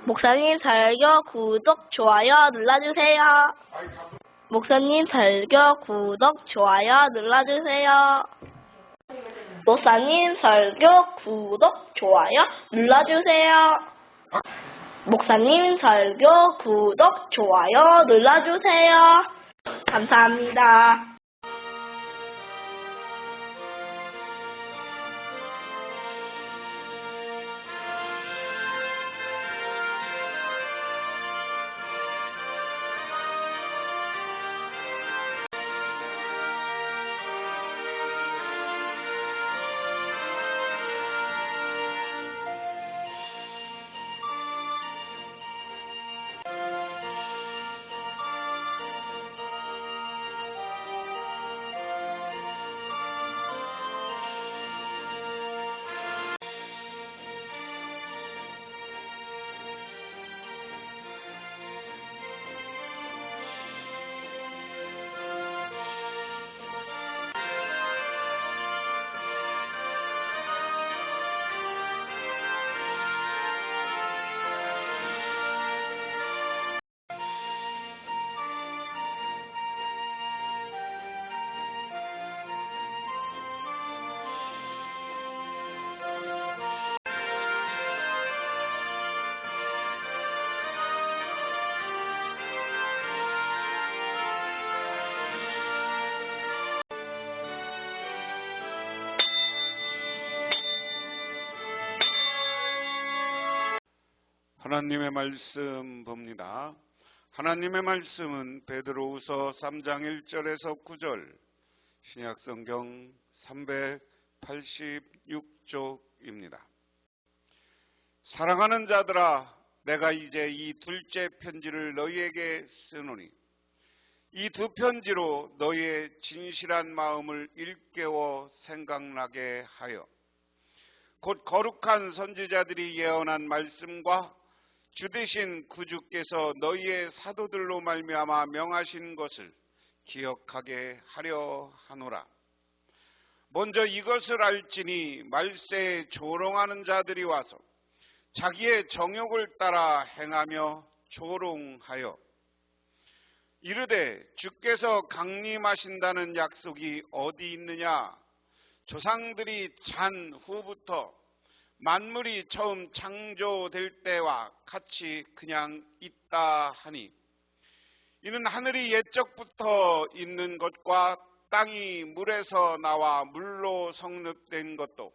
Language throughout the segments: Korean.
목사님 설교 구독, 좋아요 눌러주세요. 목사님 설교 구독, 좋아요 눌러주세요. 목사님 설교 구독, 좋아요 눌러주세요. 목사님 설교 구독, 좋아요 눌러주세요. 감사합니다. 하나님의 말씀 봅니다. 하나님의 말씀은 베드로후서 3장 1절에서 9절, 신약성경 386쪽입니다. 사랑하는 자들아, 내가 이제 이 둘째 편지를 너희에게 쓰노니 이 두 편지로 너희의 진실한 마음을 일깨워 생각나게 하여 곧 거룩한 선지자들이 예언한 말씀과 주 되신 구주께서 너희의 사도들로 말미암아 명하신 것을 기억하게 하려 하노라. 먼저 이것을 알지니 말세에 조롱하는 자들이 와서 자기의 정욕을 따라 행하며 조롱하여 이르되 주께서 강림하신다는 약속이 어디 있느냐? 조상들이 잔 후부터 만물이 처음 창조될 때와 같이 그냥 있다 하니 이는 하늘이 옛적부터 있는 것과 땅이 물에서 나와 물로 성립된 것도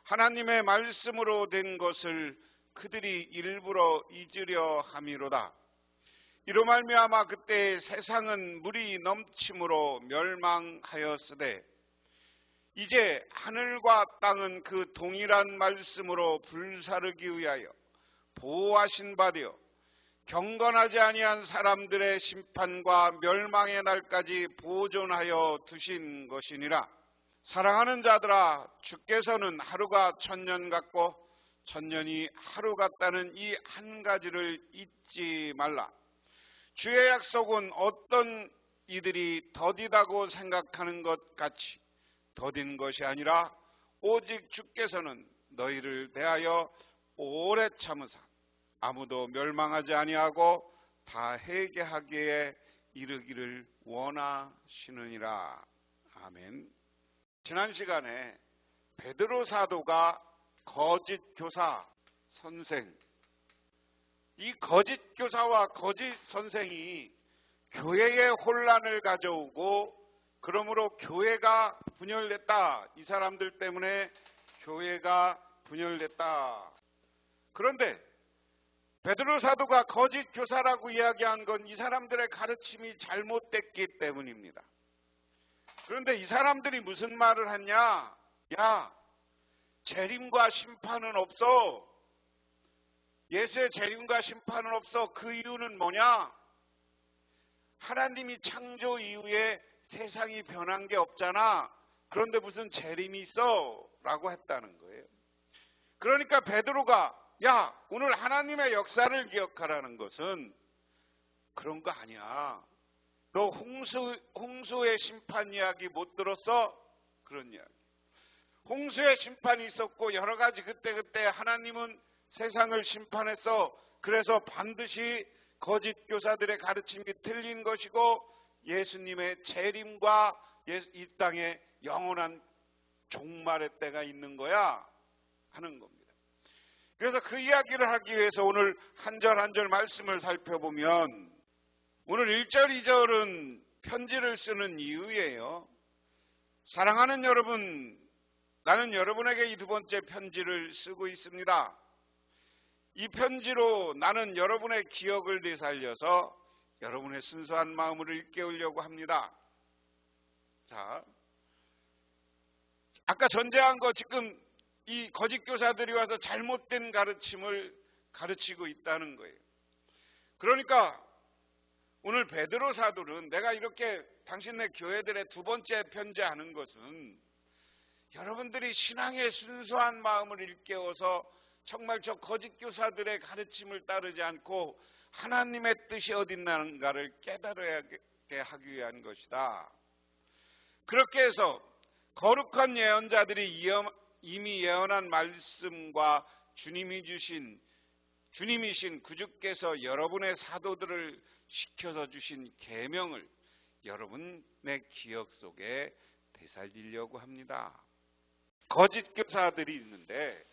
하나님의 말씀으로 된 것을 그들이 일부러 잊으려 함이로다. 이로 말미암아 그때 세상은 물이 넘침으로 멸망하였으되 이제 하늘과 땅은 그 동일한 말씀으로 불사르기 위하여 보호하신 바 되어 경건하지 아니한 사람들의 심판과 멸망의 날까지 보존하여 두신 것이니라. 사랑하는 자들아, 주께서는 하루가 천년 같고 천년이 하루 같다는 이 한 가지를 잊지 말라. 주의 약속은 어떤 이들이 더디다고 생각하는 것 같이 더딘 것이 아니라 오직 주께서는 너희를 대하여 오래 참으사 아무도 멸망하지 아니하고 다 회개하기에 이르기를 원하시느니라. 아멘. 지난 시간에 베드로 사도가 거짓 교사, 선생, 이 거짓 교사와 거짓 선생이 교회에 혼란을 가져오고 그러므로 교회가 분열됐다. 이 사람들 때문에 교회가 분열됐다. 그런데 베드로 사도가 거짓 교사라고 이야기한 건 이 사람들의 가르침이 잘못됐기 때문입니다. 그런데 이 사람들이 무슨 말을 했냐? 야, 재림과 심판은 없어. 예수의 재림과 심판은 없어. 그 이유는 뭐냐? 하나님이 창조 이후에 세상이 변한 게 없잖아. 그런데 무슨 재림이 있어? 라고 했다는 거예요. 그러니까 베드로가 야, 오늘 하나님의 역사를 기억하라는 것은 그런 거 아니야. 너 홍수의 심판 이야기 못 들었어? 그런 이야기. 홍수의 심판이 있었고 여러 가지 그때 하나님은 세상을 심판했어. 그래서 반드시 거짓 교사들의 가르침이 틀린 것이고 예수님의 재림과 이 땅에 영원한 종말의 때가 있는 거야 하는 겁니다. 그래서 그 이야기를 하기 위해서 오늘 한 절 한 절 말씀을 살펴보면 오늘 1절 2절은 편지를 쓰는 이유예요. 사랑하는 여러분, 나는 여러분에게 이 두 번째 편지를 쓰고 있습니다. 이 편지로 나는 여러분의 기억을 되살려서 여러분의 순수한 마음을 일깨우려고 합니다. 자, 아까 전제한 거 지금 이 거짓 교사들이 와서 잘못된 가르침을 가르치고 있다는 거예요. 그러니까 오늘 베드로 사도는 내가 이렇게 당신네 교회들의 두 번째 편지하는 것은 여러분들이 신앙의 순수한 마음을 일깨워서 정말 저 거짓 교사들의 가르침을 따르지 않고 하나님의 뜻이 어딨는가를 깨달아야 하기 위한 것이다. 그렇게 해서 거룩한 예언자들이 이미 예언한 말씀과 주님이신 구주께서 여러분의 사도들을 시켜서 주신 계명을 여러분의 기억 속에 되살리려고 합니다. 거짓 교사들이 있는데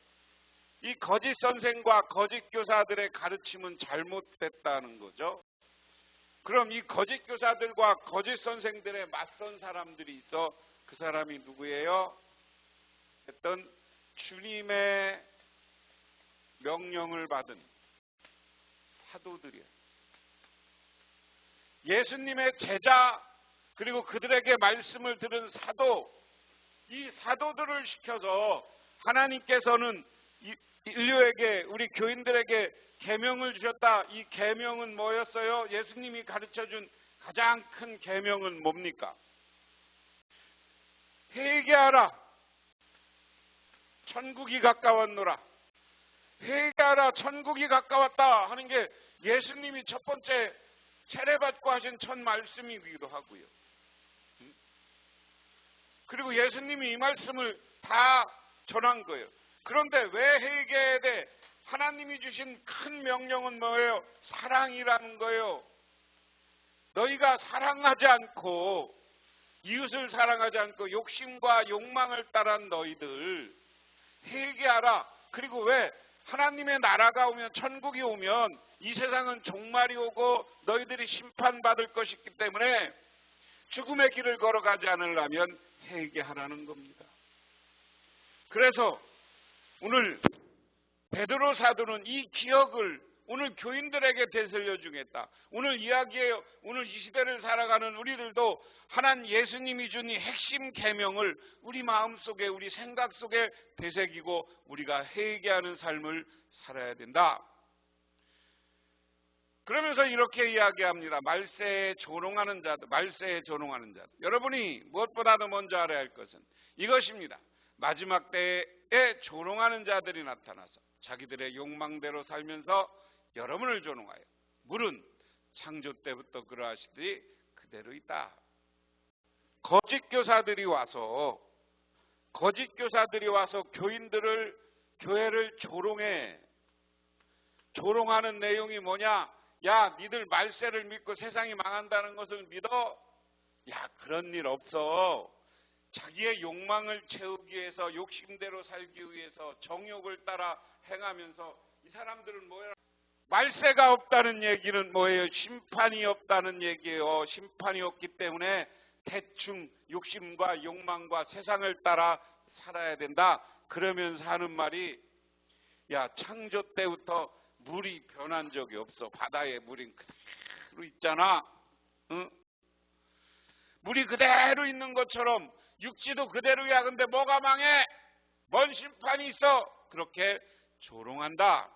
이 거짓 선생과 거짓 교사들의 가르침은 잘못됐다는 거죠. 그럼 이 거짓 교사들과 거짓 선생들의 맞선 사람들이 있어. 그 사람이 누구예요? 했던 주님의 명령을 받은 사도들이에요. 예수님의 제자 그리고 그들에게 말씀을 들은 사도, 이 사도들을 시켜서 하나님께서는 인류에게 우리 교인들에게 계명을 주셨다. 이 계명은 뭐였어요? 예수님이 가르쳐준 가장 큰 계명은 뭡니까? 회개하라. 천국이 가까웠노라. 회개하라. 천국이 가까웠다 하는 게 예수님이 첫 번째 세례받고 하신 첫 말씀이기도 하고요. 그리고 예수님이 이 말씀을 다 전한 거예요. 그런데 왜 회개해야 돼? 하나님이 주신 큰 명령은 뭐예요? 사랑이라는 거예요. 너희가 사랑하지 않고 이웃을 사랑하지 않고 욕심과 욕망을 따른 너희들 회개하라. 그리고 왜? 하나님의 나라가 오면 천국이 오면 이 세상은 종말이 오고 너희들이 심판받을 것이기 때문에 죽음의 길을 걸어가지 않으려면 회개하라는 겁니다. 그래서 오늘 베드로 사도는 이 기억을 오늘 교인들에게 되살려 주겠다. 오늘 이야기에 오늘 이 시대를 살아가는 우리들도 하나님 예수님이 준 이 핵심 계명을 우리 마음속에 우리 생각 속에 되새기고 우리가 회개하는 삶을 살아야 된다. 그러면서 이렇게 이야기합니다. 말세에 조롱하는 자들, 말세에 조롱하는 자들. 여러분이 무엇보다도 먼저 알아야 할 것은 이것입니다. 마지막 때에 조롱하는 자들이 나타나서 자기들의 욕망대로 살면서 여러분을 조롱하여 물은 창조 때부터 그러하시더니 그대로 있다. 거짓 교사들이 와서 교회를 조롱해. 조롱하는 내용이 뭐냐? 야, 니들 말세를 믿고 세상이 망한다는 것을 믿어? 야, 그런 일 없어. 자기의 욕망을 채우기 위해서 욕심대로 살기 위해서 정욕을 따라 행하면서 이 사람들은 뭐예요? 말세가 없다는 얘기는 뭐예요? 심판이 없다는 얘기예요. 심판이 없기 때문에 대충 욕심과 욕망과 세상을 따라 살아야 된다. 그러면서 하는 말이 야, 창조 때부터 물이 변한 적이 없어. 바다에 물이 그대로 있잖아. 응? 물이 그대로 있는 것처럼 육지도 그대로야. 근데 뭐가 망해? 뭔 심판이 있어? 그렇게 조롱한다.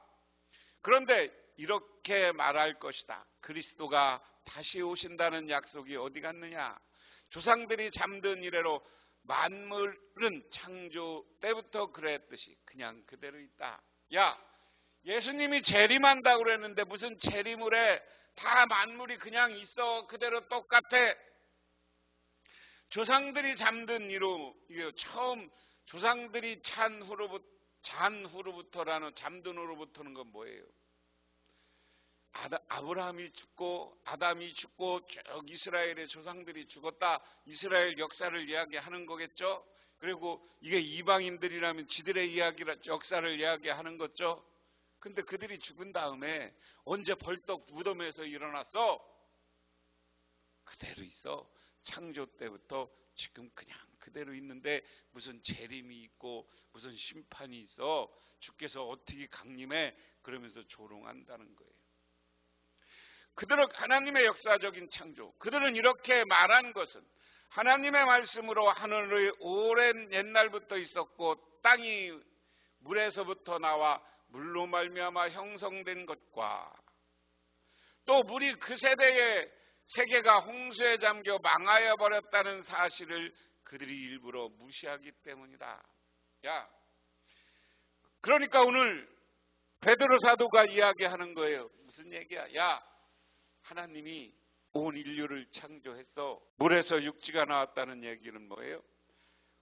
그런데 이렇게 말할 것이다. 그리스도가 다시 오신다는 약속이 어디 갔느냐? 조상들이 잠든 이래로 만물은 창조 때부터 그랬듯이 그냥 그대로 있다. 야, 예수님이 재림한다고 그랬는데 무슨 재림을 해? 다 만물이 그냥 있어. 그대로 똑같아. 조상들이 잠든 이로 처음 조상들이 잔후로부터라는 잠든 후로부터는 건 뭐예요? 아브라함이 죽고 아담이 죽고 쭉 이스라엘의 조상들이 죽었다. 이스라엘 역사를 이야기하는 거겠죠. 그리고 이게 이방인들이라면 지들의 역사를 이야기하는 거죠. 근데 그들이 죽은 다음에 언제 벌떡 무덤에서 일어났어? 그대로 있어. 창조 때부터 지금 그냥 그대로 있는데 무슨 재림이 있고 무슨 심판이 있어. 주께서 어떻게 강림해? 그러면서 조롱한다는 거예요. 그들은 하나님의 역사적인 창조, 그들은 이렇게 말하는 것은 하나님의 말씀으로 하늘의 오랜 옛날부터 있었고 땅이 물에서부터 나와 물로 말미암아 형성된 것과 또 물이 그 세대의 세계가 홍수에 잠겨 망하여 버렸다는 사실을 그들이 일부러 무시하기 때문이다. 야, 그러니까 오늘 베드로 사도가 이야기하는 거예요. 무슨 얘기야? 야, 하나님이 온 인류를 창조했어. 물에서 육지가 나왔다는 얘기는 뭐예요?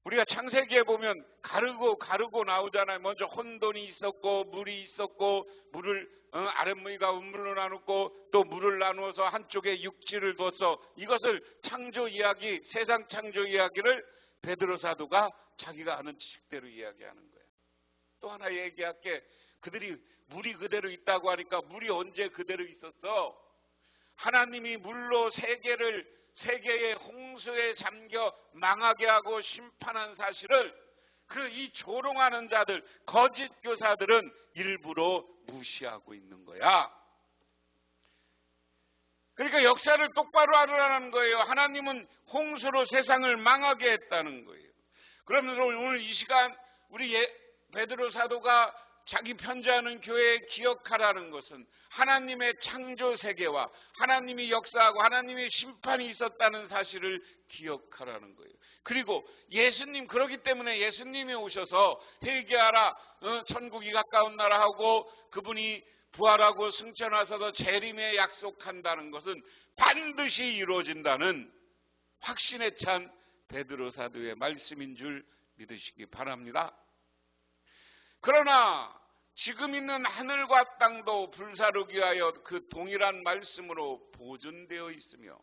우리가 창세기에 보면 가르고 나오잖아요. 먼저 혼돈이 있었고 물이 있었고 물을 아랫무리가 우물로 나눴고 또 물을 나누어서 한쪽에 육지를 뒀어. 이것을 창조 이야기, 세상 창조 이야기를 베드로 사도가 자기가 아는 지식대로 이야기하는 거예요. 또 하나 얘기할게. 그들이 물이 그대로 있다고 하니까 물이 언제 그대로 있었어? 하나님이 물로 세계의 홍수에 잠겨 망하게 하고 심판한 사실을 이 조롱하는 자들, 거짓 교사들은 일부러 무시하고 있는 거야. 그러니까 역사를 똑바로 알으라는 거예요. 하나님은 홍수로 세상을 망하게 했다는 거예요. 그러면서 오늘 이 시간 우리 베드로 사도가 자기 편지하는 교회에 기억하라는 것은 하나님의 창조 세계와 하나님이 역사하고 하나님의 심판이 있었다는 사실을 기억하라는 거예요. 그리고 예수님, 그렇기 때문에 예수님이 오셔서 회개하라, 천국이 가까운 나라 하고 그분이 부활하고 승천하셔서 재림에 약속한다는 것은 반드시 이루어진다는 확신에 찬 베드로 사도의 말씀인 줄 믿으시기 바랍니다. 그러나 지금 있는 하늘과 땅도 불사르기 위하여 그 동일한 말씀으로 보존되어 있으며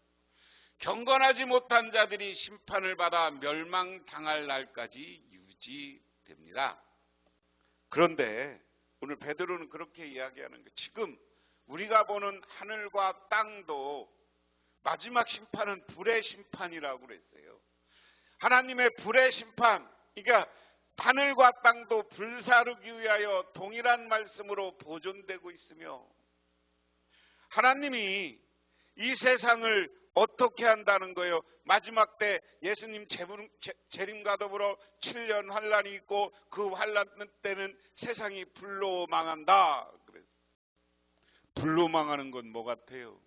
경건하지 못한 자들이 심판을 받아 멸망당할 날까지 유지됩니다. 그런데 오늘 베드로는 그렇게 이야기하는 거예요. 지금 우리가 보는 하늘과 땅도 마지막 심판은 불의 심판이라고 그랬어요. 하나님의 불의 심판, 그러니까 하늘과 땅도 불사르기 위하여 동일한 말씀으로 보존되고 있으며 하나님이 이 세상을 어떻게 한다는 거예요? 마지막 때 예수님 재림과 더불어 7년 환란이 있고 그 환란 때는 세상이 불로 망한다. 그래서 불로 망하는 건 뭐 같아요?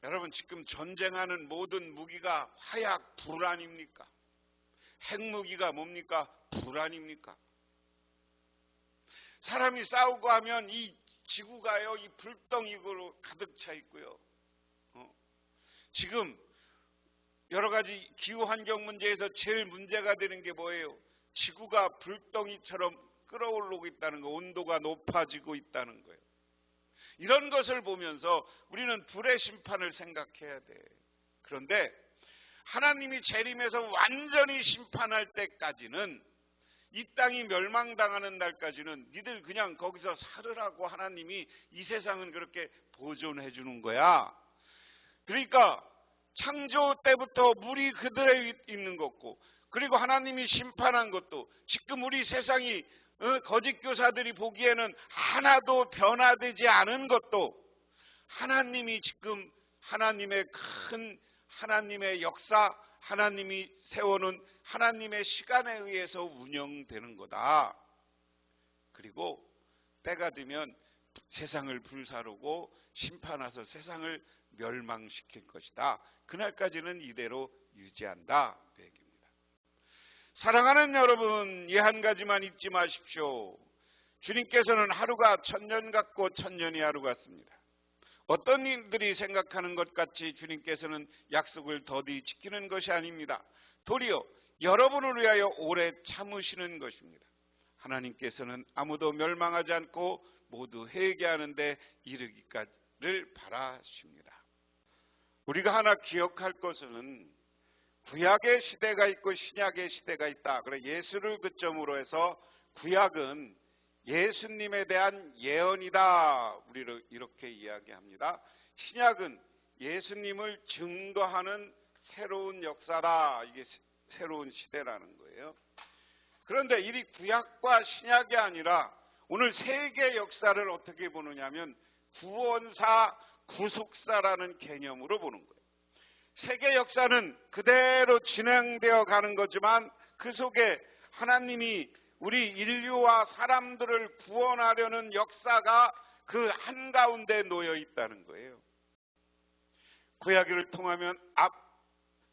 여러분, 지금 전쟁하는 모든 무기가 화약, 불 아닙니까? 핵무기가 뭡니까? 불 아닙니까? 사람이 싸우고 하면 이 지구가요, 이 불덩이로 가득 차 있고요. 지금 여러 가지 기후 환경 문제에서 제일 문제가 되는 게 뭐예요? 지구가 불덩이처럼 끓어오르고 있다는 거, 온도가 높아지고 있다는 거예요. 이런 것을 보면서 우리는 불의 심판을 생각해야 돼. 그런데 하나님이 재림해서 완전히 심판할 때까지는, 이 땅이 멸망당하는 날까지는 니들 그냥 거기서 살으라고 하나님이 이 세상은 그렇게 보존해 주는 거야. 그러니까 창조 때부터 물이 그대로 있는 것고, 그리고 하나님이 심판한 것도, 지금 우리 세상이 거짓 교사들이 보기에는 하나도 변화되지 않은 것도 하나님이 지금 하나님의 큰 하나님의 역사, 하나님이 세워놓은 하나님의 시간에 의해서 운영되는 거다. 그리고 때가 되면 세상을 불사르고 심판하서 세상을 멸망시킬 것이다. 그날까지는 이대로 유지한다. 그 얘기입니다. 사랑하는 여러분, 이 한 가지만 잊지 마십시오. 주님께서는 하루가 천년 같고 천년이 하루 같습니다. 어떤 이들이 생각하는 것 같이 주님께서는 약속을 더디 지키는 것이 아닙니다. 도리어 여러분을 위하여 오래 참으시는 것입니다. 하나님께서는 아무도 멸망하지 않고 모두 회개하는 데 이르기까지를 바라십니다. 우리가 하나 기억할 것은 구약의 시대가 있고 신약의 시대가 있다. 그래 예수를 그점으로 해서 구약은 예수님에 대한 예언이다. 우리를 이렇게 이야기합니다. 신약은 예수님을 증거하는 새로운 역사다. 이게 새로운 시대라는 거예요. 그런데 이 구약과 신약이 아니라 오늘 세계 역사를 어떻게 보느냐면 구원사, 구속사라는 개념으로 보는 거예요. 세계 역사는 그대로 진행되어 가는 거지만 그 속에 하나님이 우리 인류와 사람들을 구원하려는 역사가 그 한가운데 놓여 있다는 거예요. 구약을 통하면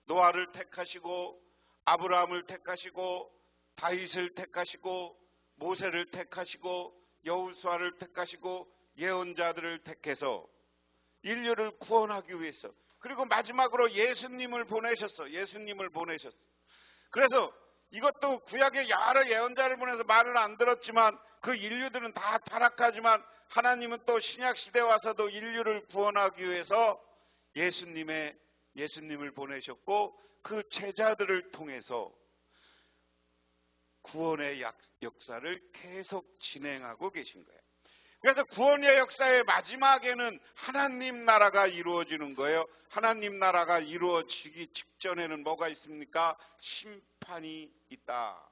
노아를 택하시고 아브라함을 택하시고 다윗을 택하시고 모세를 택하시고 여호수아를 택하시고 예언자들을 택해서 인류를 구원하기 위해서, 그리고 마지막으로 예수님을 보내셨어. 그래서 이것도 구약의 여러 예언자를 보내서 말을 안 들었지만 그 인류들은 다 타락하지만 하나님은 또 신약 시대에 와서도 인류를 구원하기 위해서 예수님을 보내셨고 그 제자들을 통해서 구원의 역사를 계속 진행하고 계신 거예요. 그래서 구원의 역사의 마지막에는 하나님 나라가 이루어지는 거예요. 하나님 나라가 이루어지기 직전에는 뭐가 있습니까? 심판이 있다.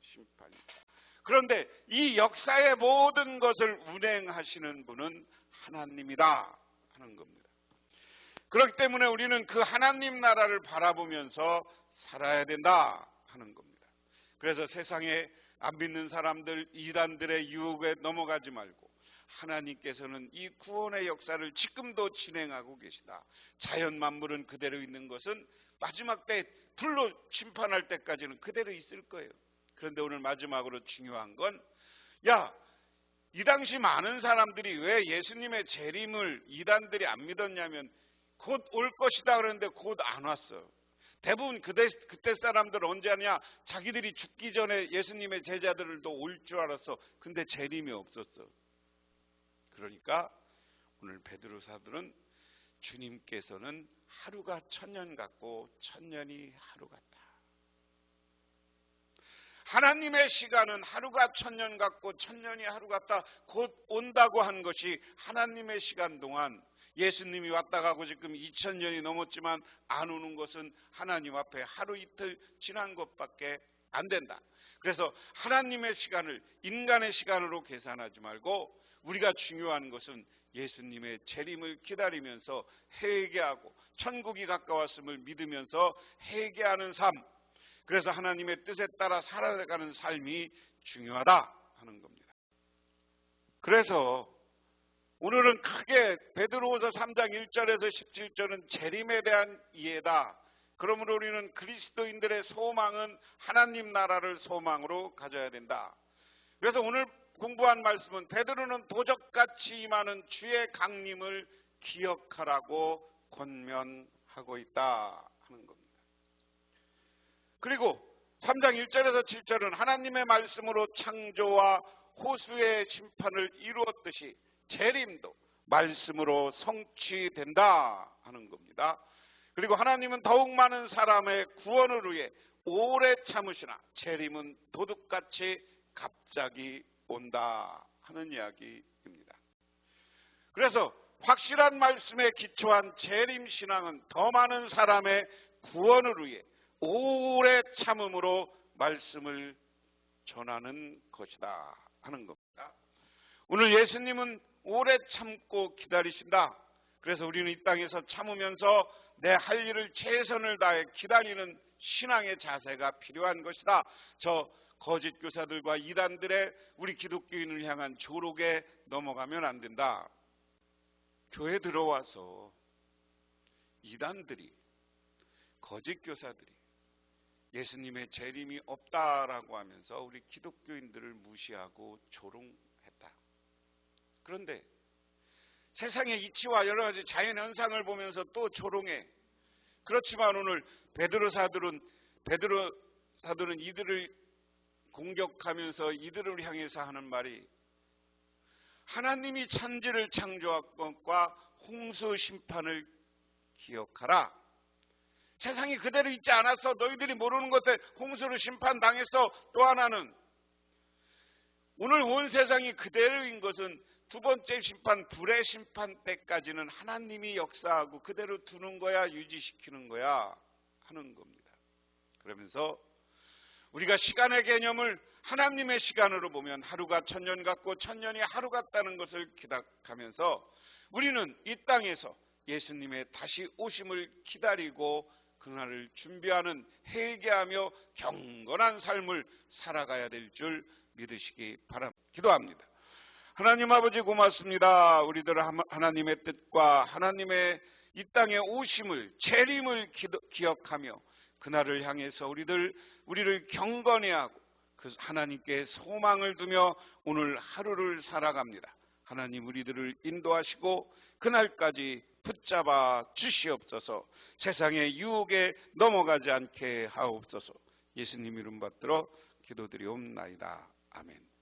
심판이 있다. 그런데 이 역사의 모든 것을 운행하시는 분은 하나님이다 하는 겁니다. 그렇기 때문에 우리는 그 하나님 나라를 바라보면서 살아야 된다 하는 겁니다. 그래서 세상에 안 믿는 사람들, 이단들의 유혹에 넘어가지 말고 하나님께서는 이 구원의 역사를 지금도 진행하고 계시다. 자연 만물은 그대로 있는 것은 마지막 때 불로 심판할 때까지는 그대로 있을 거예요. 그런데 오늘 마지막으로 중요한 건, 이 당시 많은 사람들이 왜 예수님의 재림을 이단들이 안 믿었냐면 곧 올 것이다 그러는데 곧 안 왔어. 대부분 그때 사람들 언제 하냐? 자기들이 죽기 전에 예수님의 제자들도 올 줄 알았어. 근데 재림이 없었어. 그러니까 오늘 베드로 사도는 주님께서는 하루가 천년 같고 천년이 하루 같다. 하나님의 시간은 하루가 천년 같고 천년이 하루 같다. 곧 온다고 한 것이 하나님의 시간 동안 예수님이 왔다 가고 지금 2000년이 넘었지만 안 오는 것은 하나님 앞에 하루 이틀 지난 것밖에 안 된다. 그래서 하나님의 시간을 인간의 시간으로 계산하지 말고 우리가 중요한 것은 예수님의 재림을 기다리면서 회개하고 천국이 가까웠음을 믿으면서 회개하는 삶, 그래서 하나님의 뜻에 따라 살아가는 삶이 중요하다 하는 겁니다. 그래서 오늘은 크게 베드로후서 3장 1절에서 17절은 재림에 대한 이해다. 그러므로 우리는 그리스도인들의 소망은 하나님 나라를 소망으로 가져야 된다. 그래서 오늘 공부한 말씀은 베드로는 도적같이 임하는 주의 강림을 기억하라고 권면하고 있다 하는 겁니다. 그리고 3장 1절에서 7절은 하나님의 말씀으로 창조와 호수의 심판을 이루었듯이 재림도 말씀으로 성취된다 하는 겁니다. 그리고 하나님은 더욱 많은 사람의 구원을 위해 오래 참으시나 재림은 도둑같이 갑자기 온다 하는 이야기입니다. 그래서 확실한 말씀에 기초한 재림 신앙은 더 많은 사람의 구원을 위해 오래 참음으로 말씀을 전하는 것이다 하는 겁니다. 오늘 예수님은 오래 참고 기다리신다. 그래서 우리는 이 땅에서 참으면서 내 할 일을 최선을 다해 기다리는 신앙의 자세가 필요한 것이다. 저 거짓 교사들과 이단들의 우리 기독교인을 향한 조롱에 넘어가면 안 된다. 교회 들어와서 이단들이, 거짓 교사들이 예수님의 재림이 없다라고 하면서 우리 기독교인들을 무시하고 조롱했다. 그런데 세상의 이치와 여러 가지 자연 현상을 보면서 또 조롱해. 그렇지만 오늘 베드로 사도는 베드로 사도는 이들을 공격하면서 이들을 향해서 하는 말이 하나님이 천지를 창조한 것과 홍수 심판을 기억하라. 세상이 그대로 있지 않았어. 너희들이 모르는 것들 홍수로 심판당했어. 또 하나는 오늘 온 세상이 그대로인 것은 두 번째 심판, 불의 심판 때까지는 하나님이 역사하고 그대로 두는 거야, 유지시키는 거야 하는 겁니다. 그러면서 우리가 시간의 개념을 하나님의 시간으로 보면 하루가 천년 같고 천년이 하루 같다는 것을 기각하면서 우리는 이 땅에서 예수님의 다시 오심을 기다리고 그날을 준비하는 회개하며 경건한 삶을 살아가야 될 줄 믿으시기 바랍니다. 기도합니다. 하나님 아버지 고맙습니다. 우리들 하나님의 뜻과 하나님의 이 땅에 오심을 재림을 기억하며 그날을 향해서 우리를 경건히 하고 그 하나님께 소망을 두며 오늘 하루를 살아갑니다. 하나님 우리들을 인도하시고 그날까지 붙잡아 주시옵소서. 세상의 유혹에 넘어가지 않게 하옵소서. 예수님 이름 받들어 기도드리옵나이다. 아멘.